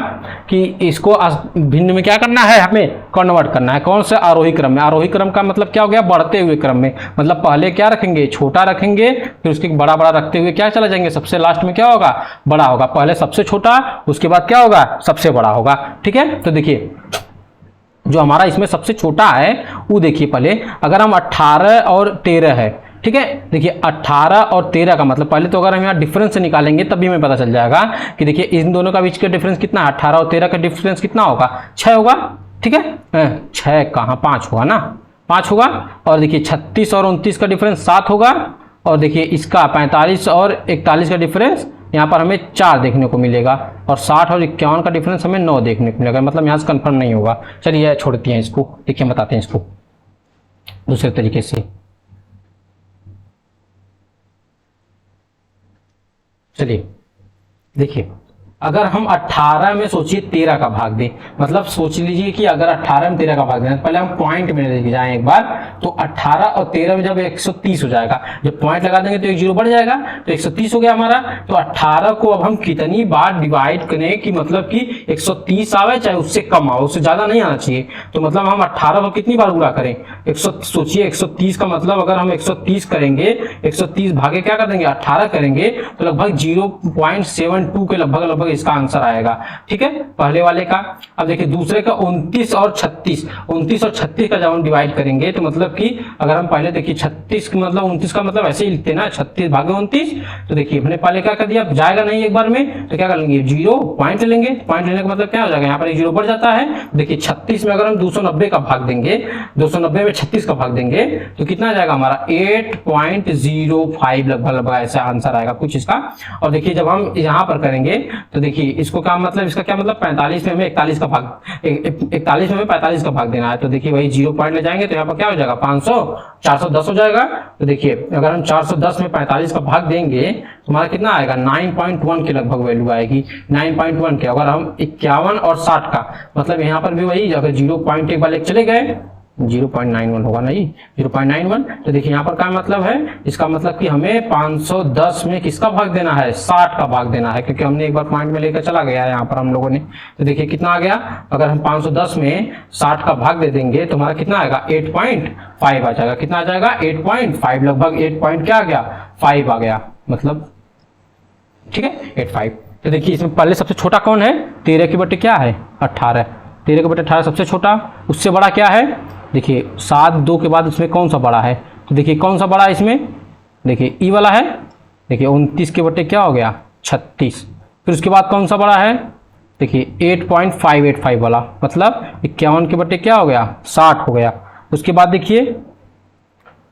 कि इसको भिन्न में क्या करना है, हमें कन्वर्ट करना है। कौन से आरोही क्रम में, आरोही क्रम का मतलब क्या हो गया बढ़ते हुए क्रम में, मतलब पहले क्या रखेंगे छोटा रखेंगे, फिर उसके बड़ा बड़ा रखते हुए क्या चला जाएंगे, सबसे लास्ट में क्या होगा बड़ा होगा। पहले सबसे छोटा उसके बाद क्या होगा सबसे बड़ा होगा। ठीक है, तो देखिए जो हमारा इसमें सबसे छोटा है वो देखिए पहले, अगर हम 18 और 13 है, ठीक है, देखिए 18 और 13 का मतलब पहले तो अगर हम यहाँ डिफरेंस से निकालेंगे तभी हमें पता चल जाएगा कि देखिए इन दोनों का बीच का डिफरेंस कितना है, 18 और 13 का डिफरेंस कितना होगा 6 होगा। ठीक है 6 कहाँ 5 होगा ना, 5 होगा। और देखिए 36 और 29 का डिफरेंस 7 होगा। और देखिए इसका 45 और 41 का डिफरेंस यहाँ पर हमें 4 देखने को मिलेगा, और 60 और 51 का डिफरेंस हमें 9 देखने को मिलेगा, मतलब यहाँ से कंफर्म नहीं होगा। चलिए छोड़ते हैं इसको, देखिए बताते हैं इसको दूसरे तरीके से। चलिए देखिए अगर हम 18 में सोचिए 13 का भाग दें, मतलब सोच लीजिए कि अगर 18 में 13 का भाग दें, पहले हम पॉइंट में लेके जाएं एक बार, तो 18 और 13 में जब 130 हो जाएगा, जब पॉइंट लगा देंगे तो एक जीरो बढ़ जाएगा, तो 130 हो गया हमारा। तो 18 को अब हम कितनी बार डिवाइड करें कि मतलब कि 130 आवे चाहे उससे कम आओ, उससे ज्यादा नहीं आना चाहिए। तो मतलब हम 18 को कितनी बार गुणा करें, सोचिए 130 का मतलब अगर हम 130 करेंगे, 130 भागे क्या कर देंगे 18 करेंगे, तो लगभग 0.72 के लगभग इसका आंसर आएगा। ठीक है पहले वाले का। अब देखिए दूसरे का 29 और 36, 29 और 36 का जब हम डिवाइड करेंगे तो मतलब कि अगर हम पहले देखिए 36 मतलब 29 का मतलब ऐसे ही लिखते हैं ना 36 भागे 29, तो देखिए हमने पहले क्या कर दिया, जाएगा नहीं एक बार में, तो क्या कर लेंगे 0 पॉइंट लेंगे, पॉइंट लेने का मतलब क्या हो जाएगा यहाँ पर 0 बढ़ जाता है। देखिए 36 में अगर हम 290 का भाग देंगे, 290 में 36 का भाग देंगे तो कितना आ जाएगा हमारा 8.05 लगभग ऐसा आंसर आएगा कुछ इसका। और देखिए जब हम यहाँ पर करेंगे तो देखिए इसको क्या मतलब, इसका क्या मतलब 45 में हमें 41 का भाग 41 में हमें 45 का भाग देना है, तो देखिए वही 0 पॉइंट ले जाएंगे तो यहाँ पर क्या हो जाएगा 500 410 हो जाएगा। तो देखिए अगर हम 410 में 45 का भाग देंगे तो हमारा कितना आएगा 9.1 के लगभग वैल्यू आएगी। 9.1 के अगर हम 51 और 60 का मतलब यहाँ पर भी वही, अगर 0 पॉइंट एक बार लेके चले गए 0.91 होगा ना, ये 0.91। तो देखिए यहाँ पर क्या मतलब है, इसका मतलब कि हमें 510 में किसका भाग देना है 60 का भाग देना है, क्योंकि हमने एक बार पॉइंट में लेकर चला गया है यहाँ पर हम लोगों ने। तो देखिए कितना आ गया, अगर हम 510 में 60 का भाग दे देंगे तो हमारा कितना आएगा 8.5 आ जाएगा। कितना आ जाएगा 8.5, लगभग 8 पॉइंट क्या आ गया 5 आ गया मतलब। ठीक है 85। तो देखिए इसमें पहले सबसे छोटा कौन है 13 की बटे क्या है 18, 13 के बटे 18 सबसे छोटा, उससे बड़ा क्या है देखिए 7 2 के बाद उसमें कौन सा बड़ा है, तो देखिए कौन सा बड़ा है इसमें, देखिए ई वाला है। देखिए 29 के बटे क्या हो गया 36, फिर उसके बाद कौन सा बड़ा है देखिए 8.585 वाला, मतलब 51 के बटे क्या हो गया 60 हो गया। उसके बाद देखिए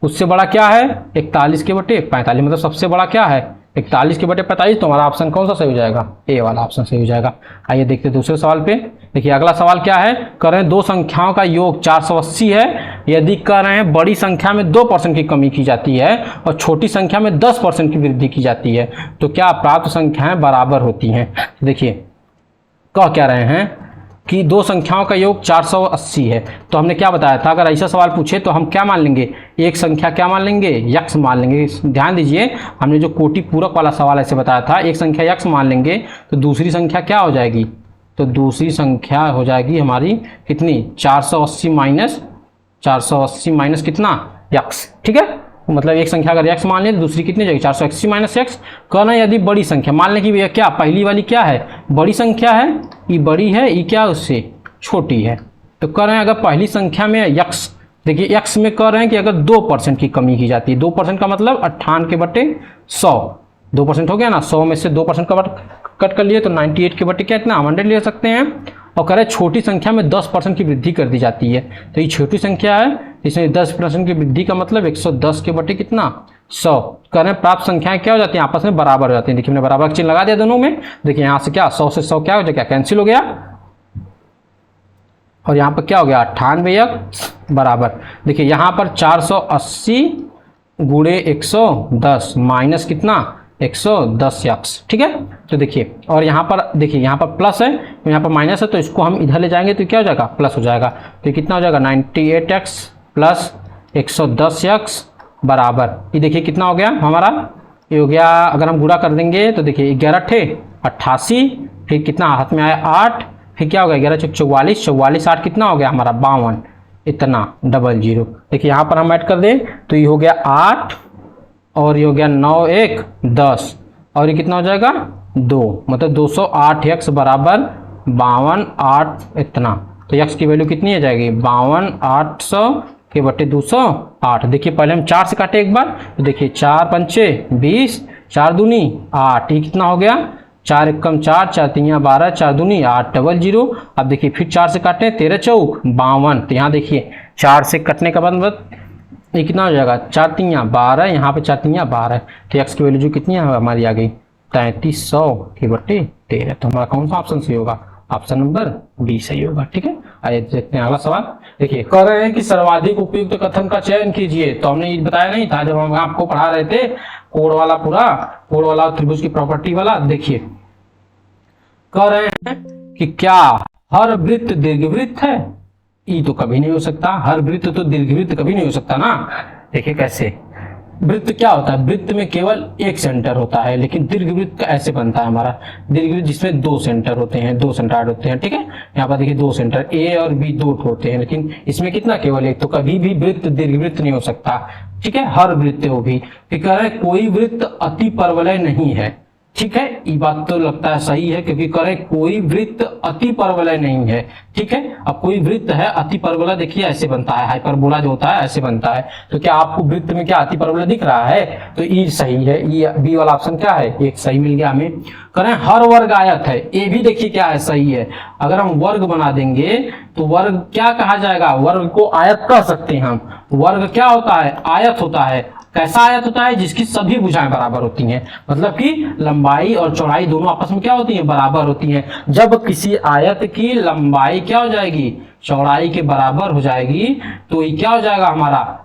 उससे बड़ा क्या है 41 के बटे 45, मतलब सबसे बड़ा क्या है 41 के बटे 45। तो हमारा ऑप्शन कौन सा सही हो जाएगा, ए वाला ऑप्शन सही हो जाएगा। आइए देखते हैं दूसरे सवाल पे। देखिए अगला सवाल क्या है, कह रहे हैं दो संख्याओं का योग 480 है, यदि कह रहे हैं बड़ी संख्या में 2% की कमी की जाती है और छोटी संख्या में 10% की वृद्धि की जाती है, तो क्या प्राप्त संख्याएं बराबर होती हैं। देखिए कह क्या रहे हैं कि दो संख्याओं का योग 480 है, तो हमने क्या बताया था, अगर ऐसा सवाल पूछे तो हम क्या मान लेंगे, एक संख्या क्या मान लेंगे यक्ष मान लेंगे। ध्यान दीजिए हमने जो कोटि पूरक वाला सवाल ऐसे बताया था, एक संख्या यक्ष मान लेंगे तो दूसरी संख्या क्या हो जाएगी, तो दूसरी संख्या हो जाएगी हमारी कितनी 480 माइनस कितना यक्ष। ठीक है मतलब एक संख्या अगर x मान लें तो दूसरी कितनी जाएगी 480 माइनस एक्स। कहना यदि बड़ी संख्या मान लें कि भैया क्या पहली वाली क्या है बड़ी संख्या है, ये बड़ी है, ये क्या उससे छोटी है, तो कह रहे हैं अगर पहली संख्या में x देखिए x में कह रहे हैं कि अगर 2% की कमी की जाती है, 2% का मतलब 98/100, 2% हो गया ना, 100 में से 2% का कट कर लिए तो 98 के बटे क्या इतना 100 ले सकते हैं। और कह रहे हैं छोटी संख्या में 10% की वृद्धि कर दी जाती है, तो ये छोटी संख्या है, इसमें 10% की वृद्धि का मतलब 110 के बटे कितना 100। कह रहे हैं प्राप्त संख्याएं क्या हो जाती हैं, आपस में बराबर हो जाती हैं। देखिए मैंने बराबर का चिन्ह लगा दिया दोनों में। देखिए यहाँ से क्या 100 से 100 क्या हो जाएगा, कैंसिल हो गया, और यहाँ पर क्या हो गया 98x बराबर। देखिए यहाँ पर 480 गुणे 110 माइनस कितना 110x, ठीक है। तो देखिए और यहाँ पर देखिए यहाँ पर प्लस है, यहाँ पर माइनस है, तो इसको हम इधर ले जाएंगे तो क्या हो जाएगा प्लस हो जाएगा। तो कितना हो जाएगा 98x प्लस 110x बराबर, ये देखिए कितना हो गया हमारा, ये हो गया, अगर हम गुणा कर देंगे तो देखिए 11 × 88, फिर कितना हाथ में आया 8, फिर क्या हो गया 11 × 44, 44 8 कितना हो गया हमारा 52, इतना 00। देखिए यहाँ पर हम ऐड कर दें तो ये हो गया 8 और ये हो गया 9 1 10 और ये कितना हो जाएगा 2, मतलब 208x बराबर 52 8 इतना। तो x की वैल्यू कितनी आ जाएगी 52 800 के बटे 208। देखिए पहले हम 4 से काटे एक बार, तो देखिए 4 पंचे 20, 4 दूनी 8, ये कितना हो गया 4 एकम 4, 4 तीन 12, 4 दूनी 8 00। अब देखिए फिर 4 से काटे 13 चौक 52, तो यहाँ देखिए 4 से कटने का बाद ये कितना हो जाएगा 4 तीन 12, यहाँ पे 4 तीन 12, तो एक्स की वैल्यू जो कितनी है हमारी आ गई 3300 के बटे 13। तो हमारा कौन सा ऑप्शन सही होगा, ऑप्शन नंबर बी सही होगा, ठीक है। आइए देखते हैं अगला सवाल। देखिए कह रहे हैं कि सर्वाधिक उपयुक्त कथन का चयन कीजिए, तो हमने ये बताया नहीं था जब हम आपको पढ़ा रहे थे कोड वाला, पूरा कोड वाला त्रिभुज की प्रॉपर्टी वाला। देखिए कह रहे हैं कि क्या हर वृत्त दीर्घवृत्त है, ये तो कभी नहीं हो सकता, हर वृत्त तो दीर्घवृत्त कभी नहीं हो सकता ना। देखिए कैसे, वृत्त क्या होता है, वृत्त में केवल एक सेंटर होता है, लेकिन दीर्घवृत्त का ऐसे बनता है हमारा दीर्घवृत्त जिसमें 2 सेंटर होते हैं, 2 सेंटर होते हैं, ठीक है। यहाँ पर देखिए 2 सेंटर ए और बी 2 होते हैं, लेकिन इसमें कितना केवल एक, तो कभी भी वृत्त दीर्घवृत्त नहीं हो सकता, ठीक है, हर वृत्त हो भी। फिर कह रहे हैं कोई वृत्त अति परवलय नहीं है, ठीक है, ये बात तो लगता है सही है, क्योंकि करें कोई वृत्त अति परवलय नहीं है, ठीक है। अब कोई वृत्त है अति परवलय, देखिए ऐसे बनता है, हाइपरबोला जो होता है ऐसे बनता है, तो क्या आपको वृत्त में क्या अति परवलय दिख रहा है, तो ये सही है, ये बी वाला ऑप्शन क्या है एक सही मिल गया हमें। करें हर वर्ग आयत है, ये भी देखिए क्या है सही है। अगर हम वर्ग बना देंगे तो वर्ग क्या कहा जाएगा, वर्ग को आयत कह सकते हैं हम। वर्ग क्या होता है, आयत होता है। कैसा आयत होता है, जिसकी सभी भुजाएं बराबर होती हैं, मतलब कि लंबाई और चौड़ाई दोनों आपस में क्या होती हैं बराबर होती हैं। जब किसी आयत की लंबाई क्या हो जाएगी चौड़ाई के बराबर हो जाएगी, तो ये क्या हो जाएगा हमारा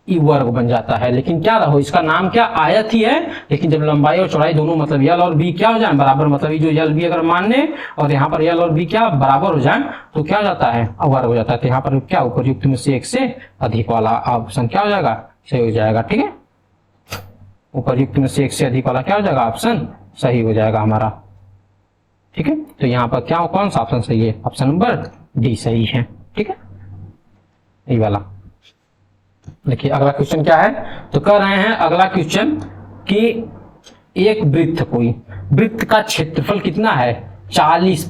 ई वर्ग बन जाता है। लेकिन क्या रहो, इसका नाम क्या आयत ही है, लेकिन जब लंबाई और चौड़ाई दोनों मतलब यल और बी क्या हो जाए बराबर, मतलब ये जो यल बी अगर मान ले और यहाँ पर यल और बी क्या बराबर हो जाए तो क्या हो जाता है वर्ग हो जाता है। तो यहाँ पर क्या उपयुक्त में से एक से अधिक वाला ऑप्शन क्या हो जाएगा सही हो जाएगा, ठीक है। उपयुक्त में से एक से अधिक वाला क्या हो जाएगा ऑप्शन सही हो जाएगा हमारा, ठीक है। तो यहाँ पर क्या कौन सा ऑप्शन सही है, ऑप्शन नंबर डी सही है, ठीक है, ये वाला। देखिए अगला क्वेश्चन क्या है, तो कह रहे हैं अगला क्वेश्चन कि एक वृत्त, कोई वृत्त का क्षेत्रफल कितना है 40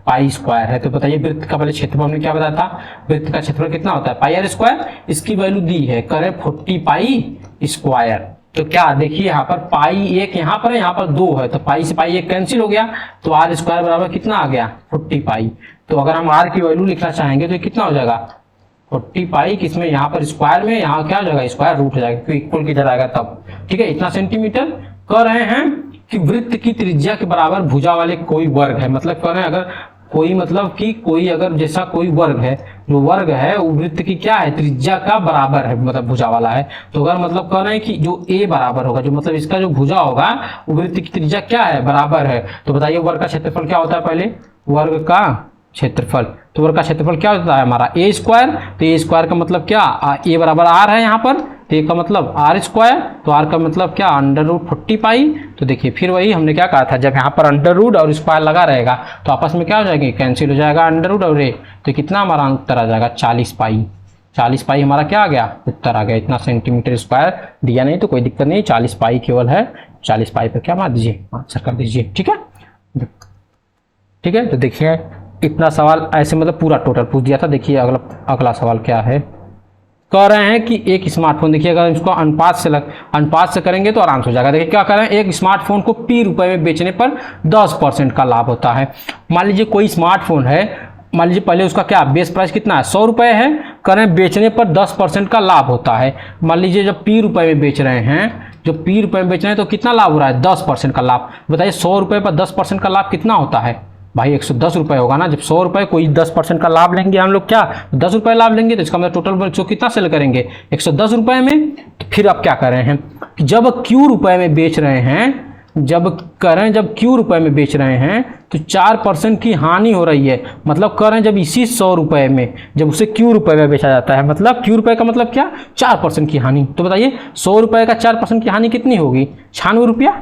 पाई स्क्वायर है। तो बताइए वृत्त का पहले क्षेत्रफल हमने क्या बताया था, वृत्त का क्षेत्रफल कितना होता है पाई आर स्क्वायर, इसकी वैल्यू दी है करें 40 पाई स्क्वायर। तो क्या देखिए यहाँ पर पाई एक यहाँ पर है, यहाँ पर 2 है, तो पाई से पाई एक कैंसिल हो गया, तो आर स्क्वायर बराबर कितना आ गया 40 पाई। तो अगर हम आर की वैल्यू लिखना चाहेंगे तो कितना हो जाएगा 40 पाई, किसमें यहाँ पर स्क्वायर में, यहाँ क्या हो जाएगा स्क्वायर रूट हो जाएगा क्योंकि इक्वल किधर आएगा तब, ठीक है। इतना सेंटीमीटर। कह रहे हैं कि वृत्त की त्रिज्या के बराबर भुजा वाले कोई वर्ग है, मतलब कह रहे हैं अगर कोई मतलब कि कोई अगर जैसा कोई वर्ग है, जो वर्ग है वो वृत्त की क्या है त्रिज्या का बराबर है, मतलब भुजा वाला है। तो अगर मतलब कह रहे हैं कि जो ए बराबर होगा, जो मतलब इसका जो भुजा होगा वो वृत्त की त्रिज्या क्या है बराबर है। तो बताइए वर्ग का क्षेत्रफल क्या होता है, पहले वर्ग का क्षेत्रफल, तो वर्ग का क्षेत्रफल क्या होता है हमारा ए स्क्वायर। तो ए स्क्वायर का मतलब क्या ए बराबर आर है यहाँ पर, तो ए का मतलब आर स्क्वायर, तो आर का मतलब क्या अंडर रूट 40 पाई। तो देखिए फिर वही हमने क्या कहा था, जब यहाँ पर अंडर रूट और स्क्वायर लगा रहेगा तो आपस में क्या हो जाएगी कैंसिल हो जाएगा अंडर रूट और ए, तो कितना हमारा उत्तर आ जाएगा 40 पाई। 40 पाई हमारा क्या आ गया उत्तर आ गया। इतना सेंटीमीटर स्क्वायर दिया नहीं तो कोई दिक्कत नहीं, 40 पाई केवल है, 40 पाई पर क्या मार दीजिए आंसर कर दीजिए, ठीक है, ठीक है। तो देखिए इतना सवाल ऐसे मतलब पूरा टोटल पूछ दिया था। देखिए अगला सवाल क्या है, कह रहे हैं कि एक स्मार्टफोन, देखिए अगर इसको अनुपात से करेंगे तो आराम से हो जाएगा। देखिए क्या कर रहे हैं, एक स्मार्टफोन को P रुपए में बेचने पर 10% का लाभ होता है। मान लीजिए कोई स्मार्टफोन है, मान लीजिए पहले उसका क्या बेस प्राइस कितना है, 100 रुपये है, कह रहे हैं बेचने पर 10% का लाभ होता है। मान लीजिए जब P रुपए में बेच रहे हैं, जो P रुपए में बेच रहे हैं तो कितना लाभ हो रहा है, 10% का लाभ। बताइए 100 रुपये पर 10% का लाभ कितना होता है भाई, 110 रुपये होगा ना। जब 100 रुपये कोई 10% का लाभ लेंगे हम लोग, क्या 10 रुपये लाभ लेंगे, तो इसका मतलब टोटल जो कितना सेल करेंगे 110 रुपये में। तो फिर आप क्या कर रहे हैं, जब Q रुपये में बेच रहे हैं, जब Q रुपये में बेच रहे हैं तो 4% की हानि हो रही है। मतलब कह रहे हैं जब इसी 100 रुपये में जब उसे Q रुपये में बेचा जाता है, मतलब Q रुपये का मतलब क्या, 4% की हानि। तो बताइए 100 रुपये का 4% की हानि कितनी होगी, 96 रुपया।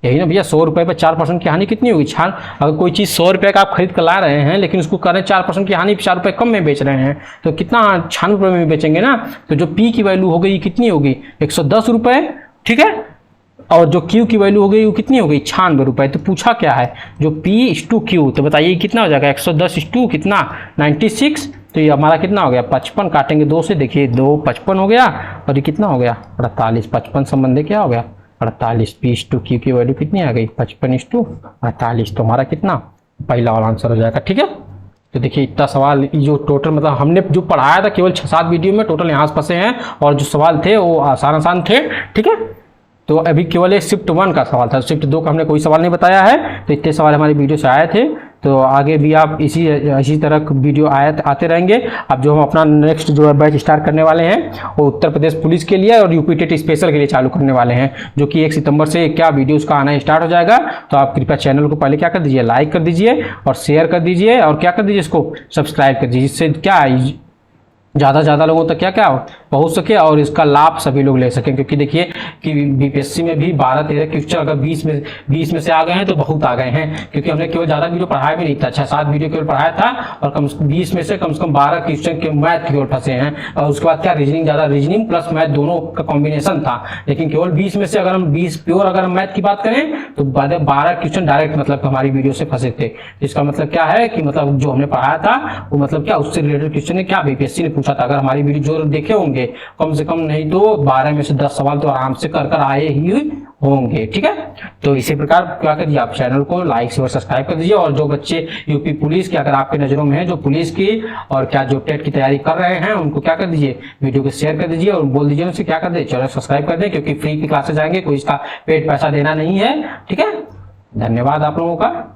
यही ना भैया, 100 रुपये पर 4% की हानि कितनी होगी, अगर कोई चीज़ 100 रुपये का आप खरीद कर ला रहे हैं, लेकिन उसको कर रहे हैं 4% की हानि, 4 रुपये कम में बेच रहे हैं, तो कितना 96 रुपये में बेचेंगे ना। तो जो P की वैल्यू हो गई कितनी होगी, 110 रुपये, ठीक है। और जो Q की वैल्यू हो गई वो कितनी हो गई, 96 रुपये। तो पूछा क्या है, जो P/Q, तो बताइए कितना हो जाएगा, 110 कितना 96। तो ये हमारा कितना हो गया, 55 काटेंगे 2 से, देखिए 2 55 हो गया, और ये कितना हो गया 48। 55 संबंधी क्या हो गया 48। P/Q की वैल्यू कितनी आ गई, 55/48। तो हमारा कितना, पहला वाला आंसर हो जाएगा, ठीक है। तो देखिए इतना सवाल जो टोटल मतलब हमने जो पढ़ाया था केवल 6-7 वीडियो में, टोटल यहाँ से फंसे हैं, और जो सवाल थे वो आसान थे, ठीक है। तो अभी केवल एक शिफ्ट 1 का सवाल था, शिफ्ट 2 का हमने कोई सवाल नहीं बताया है। तो इतने सवाल हमारी वीडियो से आए थे, तो आगे भी आप इसी तरह वीडियो आते रहेंगे। अब जो हम अपना नेक्स्ट जो बैच स्टार्ट करने वाले हैं वो उत्तर प्रदेश पुलिस के लिए और यूपी टेट स्पेशल के लिए चालू करने वाले हैं, जो कि 1 सितंबर से क्या वीडियोस का आना स्टार्ट हो जाएगा। तो आप कृपया चैनल को पहले क्या कर दीजिए, लाइक कर दीजिए और शेयर कर दीजिए, और क्या कर दीजिए, इसको सब्सक्राइब कर दीजिए, जिससे क्या ज़्यादा से ज़्यादा लोगों तक क्या पहुंच सके और इसका लाभ सभी लोग ले सकें। क्योंकि देखिए कि बीपीएससी में भी 12-13 क्वेश्चन अगर 20 में से आ गए हैं तो बहुत आ गए हैं, क्योंकि हमने केवल ज़्यादा वीडियो पढ़ाया भी नहीं था, 6-7 वीडियो केवल पढ़ाया था, और 20 में से कम 12 क्वेश्चन के मैथ केवल फंसे हैं। और उसके बाद क्या रीजनिंग प्लस मैथ दोनों का कॉम्बिनेशन था। लेकिन केवल 20 में से अगर हम 20 प्योर अगर हम मैथ की बात करें तो 12 क्वेश्चन डायरेक्ट मतलब हमारी वीडियो से फंसे थे। इसका मतलब क्या है कि मतलब जो हमने पढ़ाया था वो मतलब क्या उससे रिलेटेड क्वेश्चन है, क्या बीपीएससी ने पूछा था। अगर हमारी वीडियो जो देखे होंगे कम से कम नहीं तो 12 में से 10 सवाल तो आराम से कर आए ही होंगे, ठीक है। तो इसी प्रकार क्या करिए, आप चैनल को लाइक से और सब्सक्राइब कर दीजिए। और जो बच्चे यूपी पुलिस के अगर आपके नजरों में है, जो पुलिस की और क्या जो टेट की तैयारी कर रहे हैं, उनको क्या कर दीजिए, वीडियो को शेयर कर दीजिए और बोल दीजिए उनसे क्या कर दे, चैनल सब्सक्राइब कर दें, क्योंकि फ्री की क्लासेस आएंगे, कोई इसका पेड पैसा देना नहीं है, ठीक है। धन्यवाद आप लोगों का।